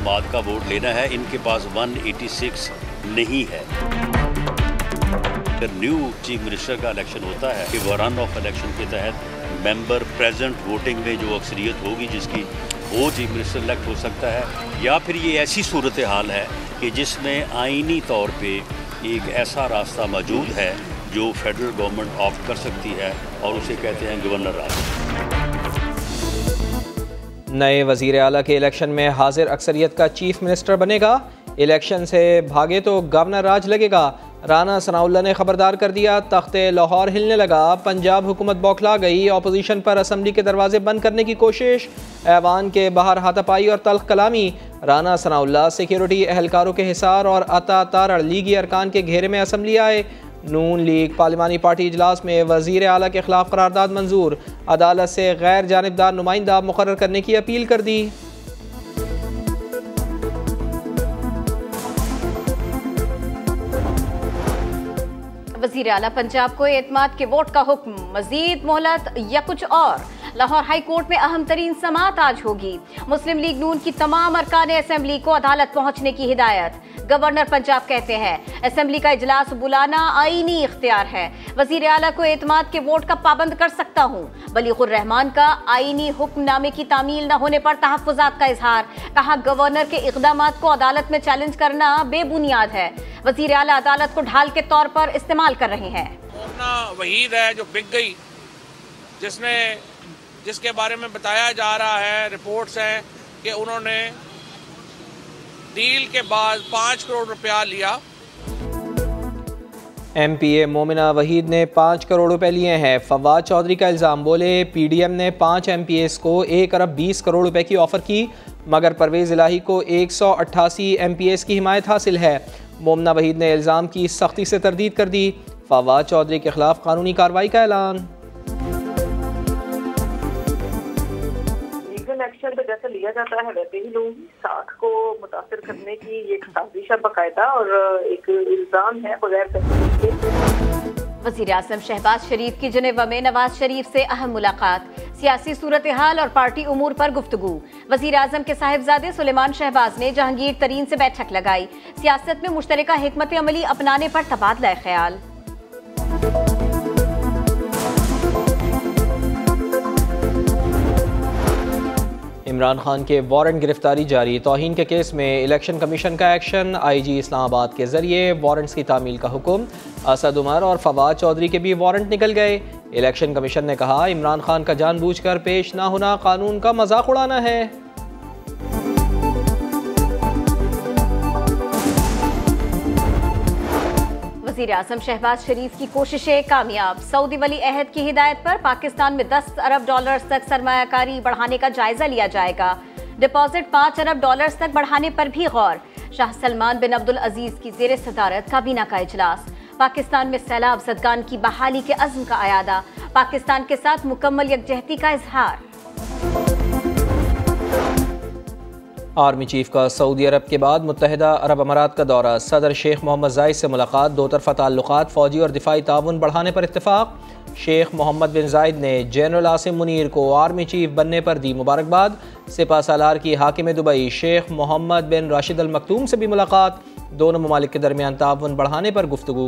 समात का वोट लेना है। इनके पास 186 नहीं है। न्यू चीफ मिनिस्टर का इलेक्शन होता है कि वो रन ऑफ इलेक्शन के तहत मेंबर प्रेजेंट वोटिंग में जो अक्सरियत होगी जिसकी, वो चीफ मिनिस्टर इलेक्ट हो सकता है। या फिर ये ऐसी सूरत हाल है कि जिसमें आईनी तौर पे एक ऐसा रास्ता मौजूद है जो फेडरल गवर्नमेंट ऑप्ट कर सकती है और उसे कहते हैं गवर्नर राज। नए वज़ीर आला के इलेक्शन में हाजिर अक्सरियत का चीफ मिनिस्टर बनेगा। इलेक्शन से भागे तो गवर्नर राज लगेगा। राना सनाउल्लाह ने खबरदार कर दिया, तख्ते लाहौर हिलने लगा। पंजाब हुकूमत बौखला गई। अपोजिशन पर असम्बली के दरवाजे बंद करने की कोशिश। ऐवान के बाहर हाथापाई और तल्ख कलामी। राना सनाउल्लाह सिक्योरिटी एहलकारों के हिसार और अता तारड़ लीगी अरकान के घेरे में असम्बली आए। नून लीग पार्लिमानी पार्टी इजलास में वज़ीर आला के खिलाफ करारदाद मंजूर। अदालत से गैर जानिबदार नुमाइंदा मुकर्रर करने की अपील कर दी। वज़ीर आला पंजाब को एतमाद के वोट का हुक्म, मजीद मोहलत या कुछ और। लाहौर हाई कोर्ट में अहम तरीन समाअत आज होगी। मुस्लिम लीग नून की तमाम अरकान असेंबली को अदालत पहुंचने की हिदायत। गवर्नर पंजाब कहते हैं असेंबली का इजलास बुलाना आईनी इख्तियार है। वज़ीर आला को एतमाद के वोट का पाबंद कर सकता हूँ। बलीगुर रहमान का आईनी हुक्मनामे की तामील न होने पर तहफ़्फ़ुज़ात का इजहार। कहा गवर्नर के इक़दामात को अदालत में चैलेंज करना बेबुनियाद है। वज़ीर आला अदालत को ढाल के तौर पर इस्तेमाल कर रहे हैं। वहीद है जो बिक गई, जिसके बारे में बताया जा रहा है, रिपोर्ट्स हैं कि उन्होंने डील के बाद 5 करोड़ रुपया लिया। MPA मोमिना वहीद ने 5 करोड़ रुपए लिए हैं। फवाद चौधरी का इल्ज़ाम, बोले PDM ने 5 MPAs को 1 अरब 20 करोड़ रुपए की ऑफ़र की, मगर परवेज़ इलाही को 188 MPAs की हिमायत हासिल है। मोमिना वहीद ने इल्ज़ाम की सख्ती से तरदीद कर दी। फवाद चौधरी के खिलाफ कानूनी कार्रवाई का ऐलान। एक्शन तो जैसे लिया जाता है वैसे ही लोग साख को मुतासिर करने की एक साजिश है बाकायदा, और एक इल्जाम है बगैर तहकीक के। वज़ीर आज़म शहबाज शरीफ की जिनेवा में नवाज शरीफ से अहम मुलाकात। सियासी सूरत हाल और पार्टी उमूर पर गुफ्तगू। वज़ीर आज़म के साहिबजादे सुलेमान शहबाज ने जहांगीर तरीन से बैठक लगाई। सियासत में मुश्तरका हिकमत अमली अपनाने पर तबादला ख्याल। इमरान खान के वारंट गिरफ्तारी जारी। तौहीन के केस में इलेक्शन कमीशन का एक्शन। IG इस्लामाबाद के जरिए वारंट्स की तामील का हुक्म। असद उमर और फवाद चौधरी के भी वारंट निकल गए। इलेक्शन कमीशन ने कहा इमरान खान का जानबूझकर पेश ना होना कानून का मजाक उड़ाना है। वज़ीर आज़म शहबाज शरीफ की कोशिशें कामयाब। सऊदी वली अहद की हिदायत पर पाकिस्तान में 10 अरब डॉलर्स तक सरमायाकारी बढ़ाने का जायजा लिया जाएगा। डिपॉजिट 5 अरब डॉलर्स तक बढ़ाने पर भी गौर। शाह सलमान बिन अब्दुल अजीज की ज़ेर सदारत काबीना का इजलास। पाकिस्तान में सैलाब ज़दगान की बहाली के अज़्म का अयादा। पाकिस्तान के साथ मुकम्मल यकजहती का इजहार। आर्मी चीफ का सऊदी अरब के बाद मुत्तहिदा अरब अमारात का दौरा। सदर शेख मोहम्मद जायद से मुलाकात। दो तरफ़ा ताल्लुकात, फ़ौजी और दिफाई ताउन बढ़ाने पर इत्तेफाक। शेख मोहम्मद बिन जायद ने जनरल आसिम मुनीर को आर्मी चीफ बनने पर दी मुबारकबाद। सिपा सालार की हाकिम दुबई शेख मोहम्मद बिन राशिद अल मखतूम से भी मुलाकात। दोनों ममालिक के दरमियान ताउन बढ़ाने पर गुफ्तगू।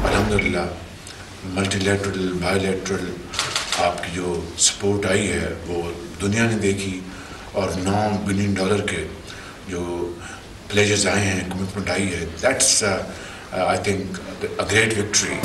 अल्हम्दुलिल्लाह मल्टीलैटरल बायलैटरल आपकी जो सपोर्ट आई है वो दुनिया ने देखी, और $9 बिलियन के जो प्लेजेस आए हैं, कमिटमेंट आई है, that's I think a great victory.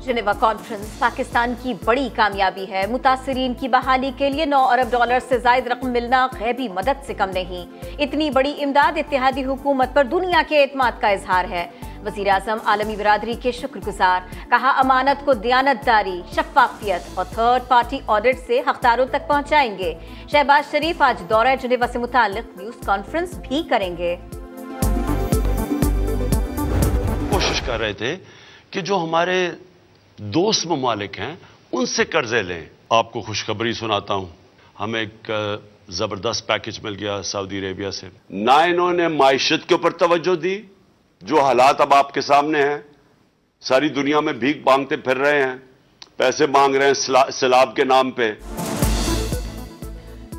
Geneva conference Pakistan की बड़ी कामयाबी है। मुतासरीन की बहाली के लिए 9 अरब डॉलर से जायद रकम मिलना गैबी मदद से कम नहीं। इतनी बड़ी इमदाद इत्तेहादी हुकूमत पर दुनिया के एतमाद का इजहार है। वज़ीर आज़म आलमी बिरादरी के शुक्रगुजार। कहा अमानत को दयानतदारी, शफ़ाफ़ियत और थर्ड पार्टी ऑडिट से हक़दारों तक पहुँचाएंगे। शहबाज शरीफ आज दौरा जिनेवा से मुताल्लिक़ न्यूज़ कॉन्फ्रेंस भी करेंगे। कोशिश कर रहे थे कि जो हमारे दोस्त ममालिक हैं उनसे कर्जे लें। आपको खुशखबरी सुनाता हूं, हमें एक जबरदस्त पैकेज मिल गया सऊदी अरेबिया से। ना इन्होंने माइशत के ऊपर तवज्जो दी, जो हालात अब आपके सामने हैं, सारी दुनिया में भीख मांगते फिर रहे हैं, पैसे मांग रहे हैं सैलाब के नाम पे।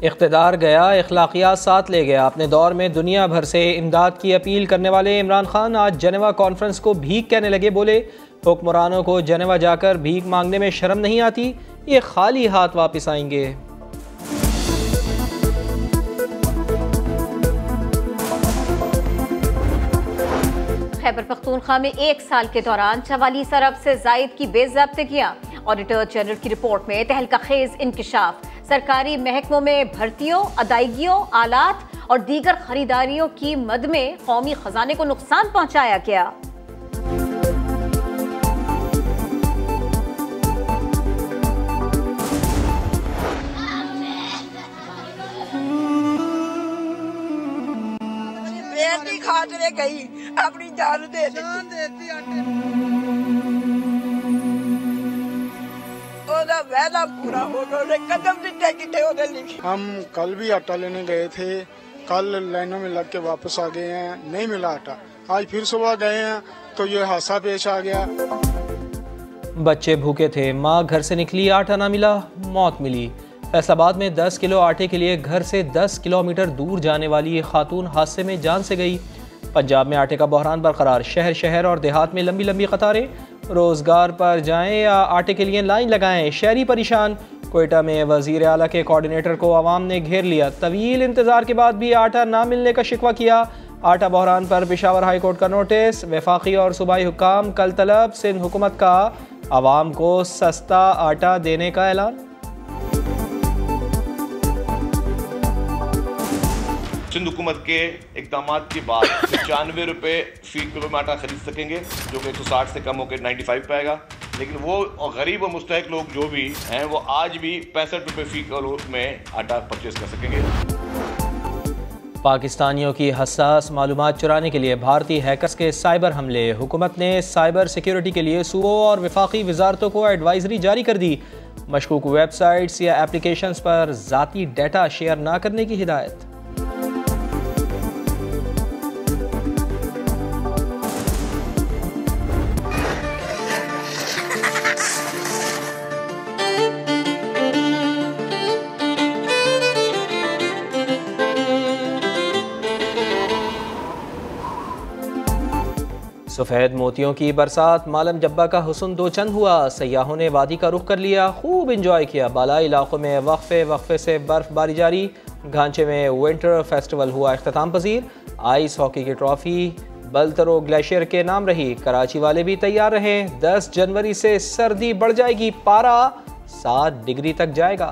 इख्तिदार गया, अखलाकियात साथ ले गया। अपने दौर में दुनिया भर से इमदाद की अपील करने वाले इमरान खान आज जनेवा कॉन्फ्रेंस को भीख कहने लगे। बोले, हुक्मरानों को जनेवा जाकर भीख मांगने में शर्म नहीं आती, ये खाली हाथ वापस आएंगे। खैबर पख्तूनख्वा में 1 साल के दौरान 44 अरब से जायद की बेज़ाब्तियां। ऑडिटर जनरल की रिपोर्ट में तहलका खेज इंकिशाफ। सरकारी महकमों में भर्तियों, अदायगियों, आलात और दीगर खरीदारियों की मद में कौमी खजाने को नुकसान पहुंचाया गया। बेटी खातरे गई, अपनी जान दे देती। वादा पूरा हो, कदम लिखे। हम कल भी आटा लेने गए थे, कल लाइनों में लग के वापस आ गए हैं, नहीं मिला आटा। आज फिर सुबह गए हैं तो ये हादसा पेश आ गया। बच्चे भूखे थे, माँ घर से निकली, आटा ना मिला, मौत मिली। फैसलाबाद में 10 किलो आटे के लिए घर से 10 किलोमीटर दूर जाने वाली ये खातून हादसे में जान से गई। पंजाब में आटे का बहरान बरकरार, शहर शहर और देहात में लंबी लंबी कतारें। रोजगार पर जाएं या आटे के लिए लाइन लगाएं, शहरी परेशान। कोयटा में वजीर आला के कोऑर्डिनेटर को अवाम ने घेर लिया, तवील इंतजार के बाद भी आटा ना मिलने का शिकवा किया। आटा बहरान पर पेशावर हाई कोर्ट का नोटिस, वफाकी और सूबाई हुक्काम कल तलब। सिंध हुकूमत का अवाम को सस्ता आटा देने का ऐलान। सिंध हुकूमत के इक़दामात के बाद 95 रुपये फ़ी किलो में आटा खरीद सकेंगे, जो कि 160 से कम होकर 95 पे आएगा। लेकिन वो गरीब और मुस्तहक लोग जो भी हैं वो आज भी 65 रुपये फ़ी किलो में आटा परचेज कर सकेंगे। पाकिस्तानियों की हसास मालूमात चुराने के लिए भारतीय हैकर्स के साइबर हमले। हुकूमत ने साइबर सिक्योरिटी के लिए सूबों और वफाकी वजारतों को एडवाइजरी जारी कर दी। मशकूक वेबसाइट्स या एप्लीकेशंस पर ज़ाती डेटा शेयर ना करने की हिदायत। सफ़ेद मोतियों की बरसात, मालम जब्बा का हुस्न दो चंद हुआ। सयाहों ने वादी का रुख कर लिया, खूब इंजॉय किया। बालाई इलाकों में वक्फे से बर्फबारी जारी। घांचे में विंटर फेस्टिवल हुआ इख्तिताम पजीर। आइस हॉकी की ट्रॉफी बलतरो ग्लेशियर के नाम रही। कराची वाले भी तैयार रहे, 10 जनवरी से सर्दी बढ़ जाएगी, पारा 7 डिग्री तक जाएगा।